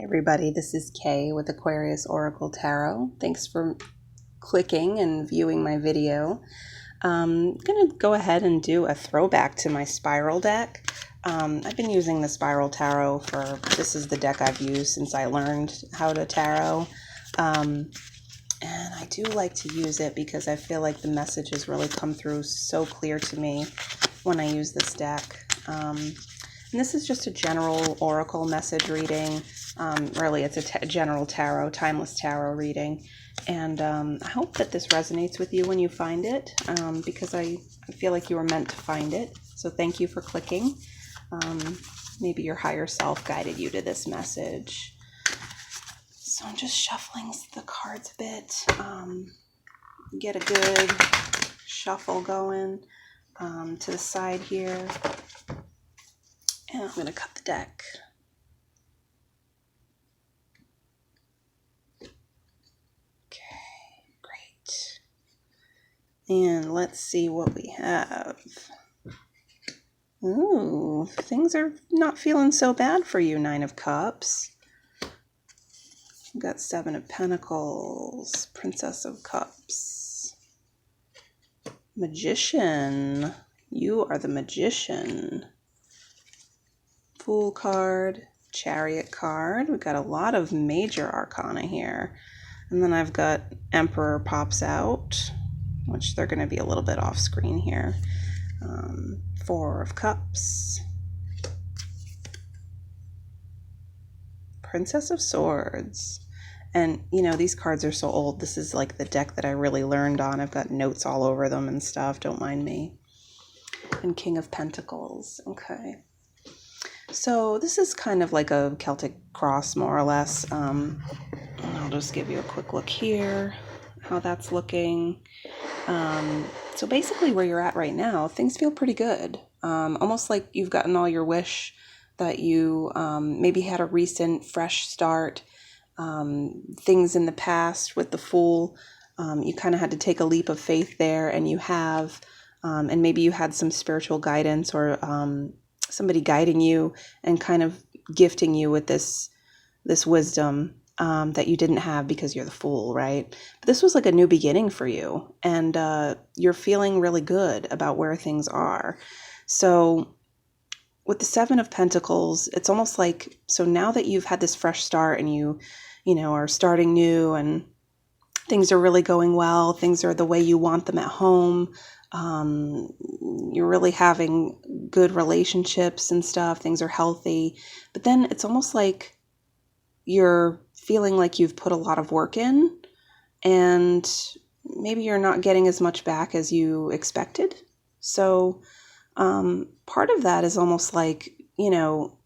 everybody, this is Kay with Aquarius Oracle Tarot. Thanks for clicking and viewing my video. I'm going to go ahead and do a throwback to my spiral deck. I've been using the Spiral Tarot this is the deck I've used since I learned how to tarot. And I do like to use it because I feel like the messages really come through so clear to me when I use this deck. And this is just a general oracle message reading. Really, it's a general tarot, timeless tarot reading. And I hope that this resonates with you when you find it, because I feel like you were meant to find it. So thank you for clicking. Maybe your higher self guided you to this message. So I'm just shuffling the cards a bit. Get a good shuffle going to the side here. And I'm going to cut the deck. Okay, great. And let's see what we have. Ooh, things are not feeling so bad for you, Nine of Cups. We've got Seven of Pentacles, Princess of Cups, Magician. You are the Magician. Fool card, Chariot card. We've got a lot of major arcana here. And then I've got Emperor pops out, which they're going to be a little bit off screen here. Four of Cups. Princess of Swords. And, you know, these cards are so old. This is like the deck that I really learned on. I've got notes all over them and stuff. Don't mind me. And King of Pentacles. Okay. So this is kind of like a Celtic cross, more or less. I'll just give you a quick look here, how that's looking. So basically where you're at right now, things feel pretty good. Almost like you've gotten all your wish, that you maybe had a recent fresh start. Things in the past with the Fool, you kind of had to take a leap of faith there, and you have, and maybe you had some spiritual guidance or somebody guiding you and kind of gifting you with this wisdom that you didn't have because you're the Fool, right? But this was like a new beginning for you, and you're feeling really good about where things are. So with the Seven of Pentacles, it's almost like, so now that you've had this fresh start and you know, are starting new and things are really going well, things are the way you want them at home, you're really having good relationships and stuff, things are healthy, but then it's almost like you're feeling like you've put a lot of work in and maybe you're not getting as much back as you expected. So part of that is almost like, you know,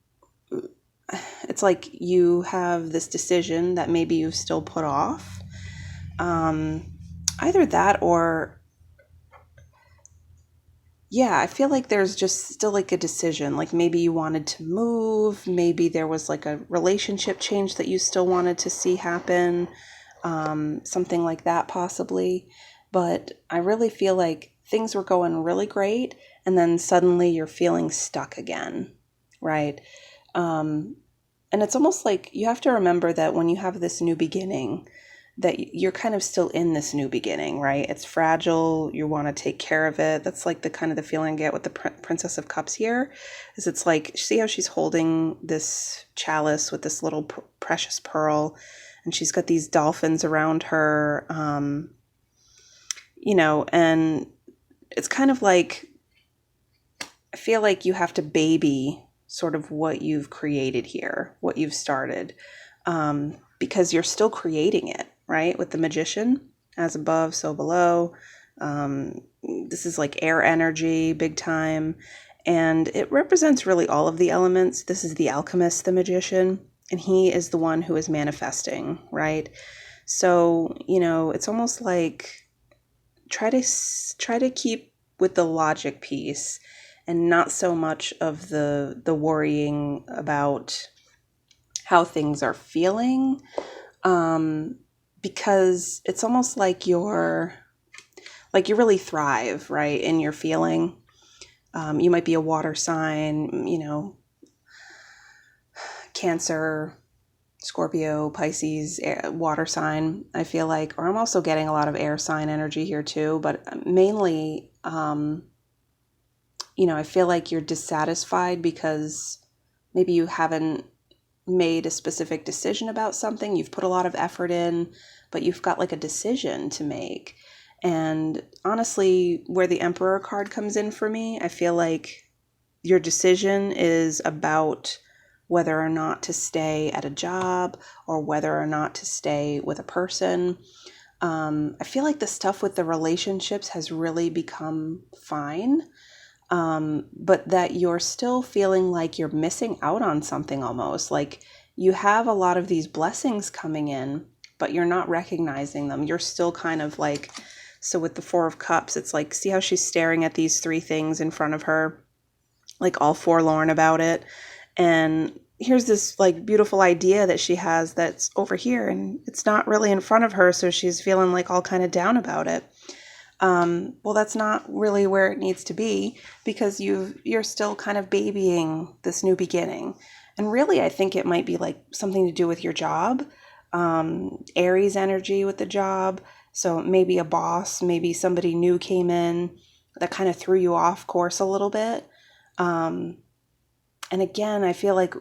it's like you have this decision that maybe you've still put off. Either that or, yeah, I feel like there's just still like a decision, like maybe you wanted to move, maybe there was like a relationship change that you still wanted to see happen, something like that possibly. But I really feel like things were going really great, and then suddenly you're feeling stuck again, right? And it's almost like you have to remember that when you have this new beginning, that you're kind of still in this new beginning, right? It's fragile. You want to take care of it. That's like the kind of the feeling I get with the Princess of Cups here, is it's like, see how she's holding this chalice with this little precious pearl, and she's got these dolphins around her, you know, and it's kind of like, I feel like you have to baby sort of what you've created here, what you've started, because you're still creating it, right? With the Magician, as above, so below. This is like air energy, big time. And it represents really all of the elements. This is the alchemist, the Magician, and he is the one who is manifesting, right? So, you know, it's almost like try to keep with the logic piece and not so much of the worrying about how things are feeling, because it's almost like you really thrive, right, in your feeling. You might be a water sign, you know, Cancer, Scorpio, Pisces, water sign, I feel like, or I'm also getting a lot of air sign energy here too, but mainly, I feel like you're dissatisfied because maybe you haven't made a specific decision about something. You've put a lot of effort in, but you've got like a decision to make. And honestly, where the Emperor card comes in for me, I feel like your decision is about whether or not to stay at a job or whether or not to stay with a person. I feel like the stuff with the relationships has really become fine, but that you're still feeling like you're missing out on something almost. Like you have a lot of these blessings coming in, but you're not recognizing them. You're still kind of like, so with the Four of Cups, it's like, see how she's staring at these three things in front of her, like all forlorn about it. And here's this like beautiful idea that she has that's over here and it's not really in front of her. So she's feeling like all kind of down about it. Well, that's not really where it needs to be because you're still kind of babying this new beginning. And really, I think it might be like something to do with your job, Aries energy with the job. So maybe a boss, maybe somebody new came in that kind of threw you off course a little bit. And again, I feel like,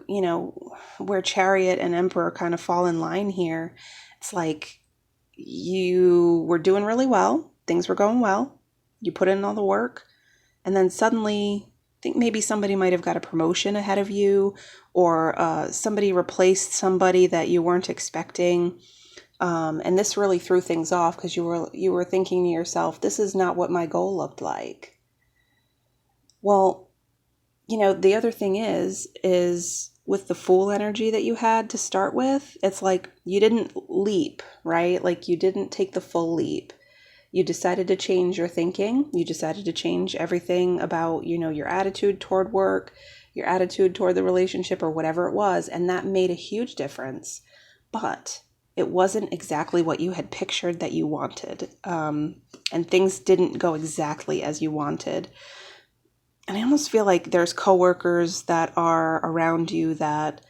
where Chariot and Emperor kind of fall in line here, it's like you were doing really well. Things were going well. You put in all the work. And then suddenly, I think maybe somebody might have got a promotion ahead of you, or somebody replaced somebody that you weren't expecting. And this really threw things off because you were thinking to yourself, this is not what my goal looked like. Well, the other thing is with the Fool energy that you had to start with, it's like you didn't leap, right? Like you didn't take the full leap. You decided to change your thinking. You decided to change everything about, your attitude toward work, your attitude toward the relationship or whatever it was. And that made a huge difference. But it wasn't exactly what you had pictured that you wanted. And things didn't go exactly as you wanted. And I almost feel like there's coworkers that are around you that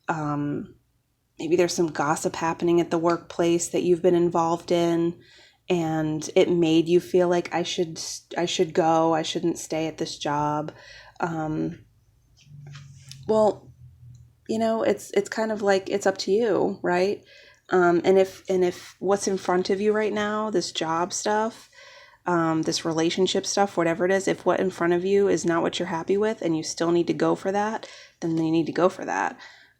maybe there's some gossip happening at the workplace that you've been involved in, and it made you feel like I should go. I shouldn't stay at this job. Well, it's kind of like it's up to you, right? And if what's in front of you right now, this job stuff, this relationship stuff, whatever it is, if what in front of you is not what you're happy with and you still need to go for that, then you need to go for that.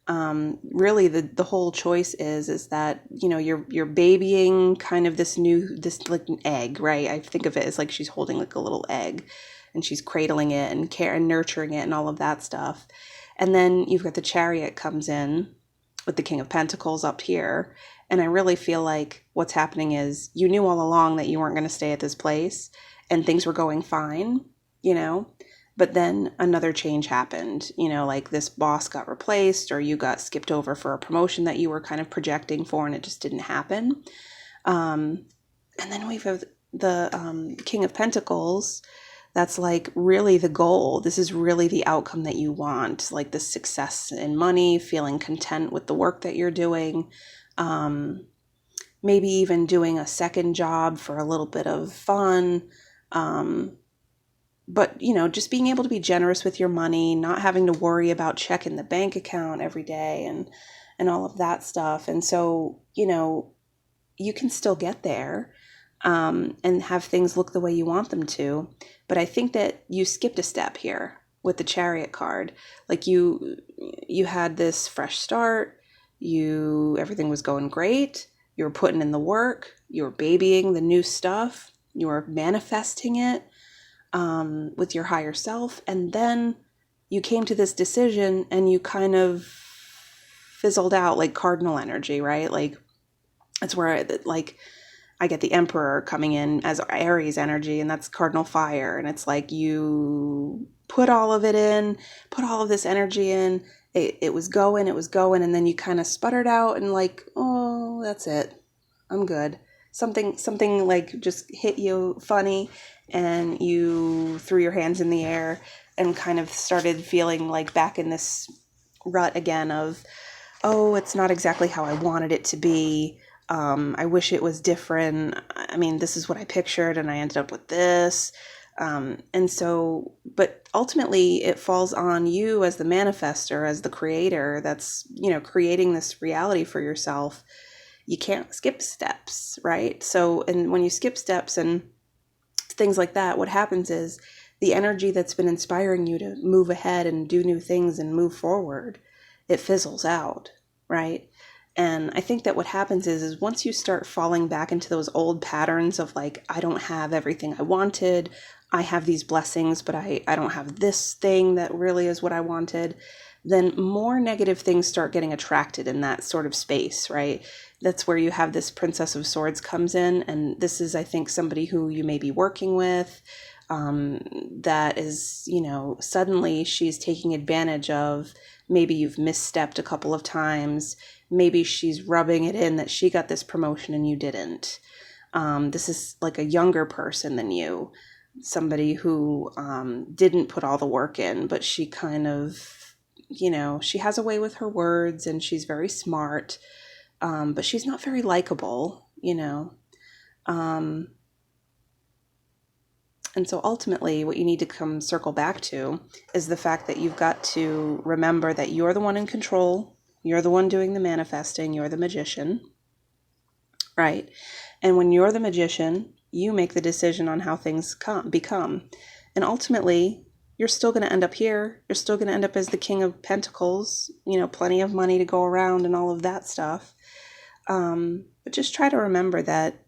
Really the whole choice is that, you're babying kind of this like an egg, right? I think of it as like she's holding like a little egg and she's cradling it and nurturing it and all of that stuff. And then you've got the Chariot comes in with the King of Pentacles up here. And I really feel like what's happening is you knew all along that you weren't going to stay at this place and things were going fine, but then another change happened, like this boss got replaced or you got skipped over for a promotion that you were kind of projecting for and it just didn't happen. And then we have the King of Pentacles. That's like really the goal. This is really the outcome that you want, like the success in money, feeling content with the work that you're doing. Maybe even doing a second job for a little bit of fun. But, just being able to be generous with your money, not having to worry about checking the bank account every day and all of that stuff. And so, you can still get there and have things look the way you want them to. But I think that you skipped a step here with the Chariot card. Like you had this fresh start. Everything was going great. You were putting in the work. You were babying the new stuff. You were manifesting it with your higher self. And then you came to this decision and you kind of fizzled out like cardinal energy, right? Like that's where I get the Emperor coming in as Aries energy, and that's cardinal fire. And it's like you put all of it in, put all of this energy in. It was going, and then you kind of sputtered out and like, oh, that's it. I'm good. Something like just hit you funny, and you threw your hands in the air and kind of started feeling like back in this rut again of, oh, it's not exactly how I wanted it to be. I wish it was different. I mean, this is what I pictured and I ended up with this. And so, but ultimately it falls on you as the manifester, as the creator that's, creating this reality for yourself. You can't skip steps, right? So, and when you skip steps and things like that, what happens is the energy that's been inspiring you to move ahead and do new things and move forward, it fizzles out, right? And I think that what happens is once you start falling back into those old patterns of like, I don't have everything I wanted, I have these blessings, but I don't have this thing that really is what I wanted, then more negative things start getting attracted in that sort of space, right? That's where you have this Princess of Swords comes in. And this is, I think, somebody who you may be working with, that is, suddenly she's taking advantage of, maybe you've misstepped a couple of times. Maybe she's rubbing it in that she got this promotion and you didn't. This is like a younger person than you, somebody who didn't put all the work in, but she kind of, she has a way with her words and she's very smart, but she's not very likable. Um, and so ultimately, what you need to come circle back to is the fact that you've got to remember that you're the one in control. You're the one doing the manifesting. You're the magician, right? And when you're the magician, you make the decision on how things become. And ultimately, you're still going to end up here. You're still going to end up as the King of Pentacles, plenty of money to go around and all of that stuff. But just try to remember that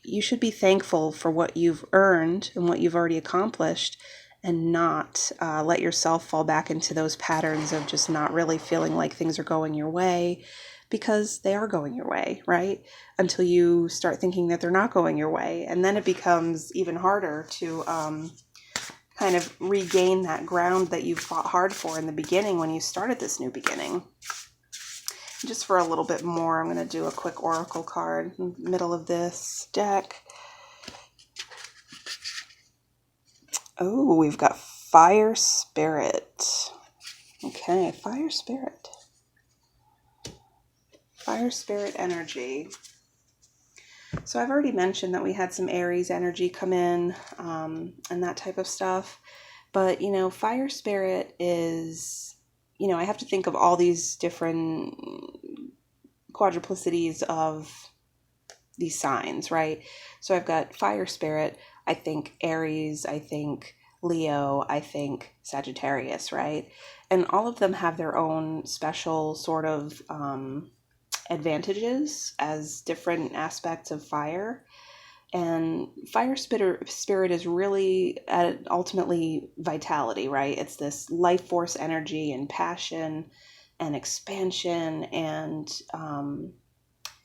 you should be thankful for what you've earned and what you've already accomplished, and not let yourself fall back into those patterns of just not really feeling like things are going your way, because they are going your way, right? Until you start thinking that they're not going your way. And then it becomes even harder to kind of regain that ground that you fought hard for in the beginning when you started this new beginning. Just for a little bit more, I'm going to do a quick oracle card in the middle of this deck. Oh, we've got Fire Spirit. Okay, Fire Spirit. Fire Spirit energy. So I've already mentioned that we had some Aries energy come in, and that type of stuff. But, Fire Spirit is, I have to think of all these different quadruplicities of these signs, right? So I've got Fire Spirit, I think Aries, I think Leo, I think Sagittarius, right? And all of them have their own special sort of advantages as different aspects of fire. And Fire Spirit is really ultimately vitality, right? It's this life force energy and passion and expansion and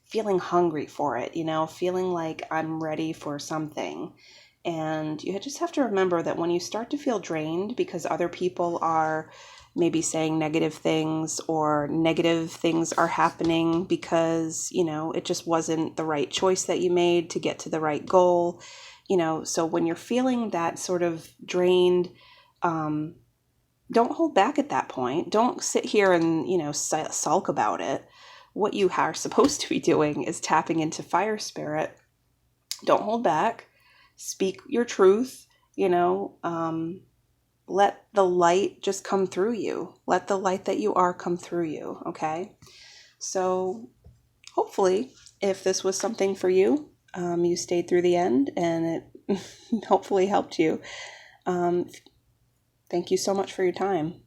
feeling hungry for it, feeling like I'm ready for something. And you just have to remember that when you start to feel drained because other people are maybe saying negative things, or negative things are happening because, it just wasn't the right choice that you made to get to the right goal, so when you're feeling that sort of drained, don't hold back at that point. Don't sit here and, sulk about it. What you are supposed to be doing is tapping into Fire Spirit. Don't hold back. Speak your truth, let the light just come through you. Let the light that you are come through you, okay? So hopefully, if this was something for you, you stayed through the end and it hopefully helped you. Thank you so much for your time.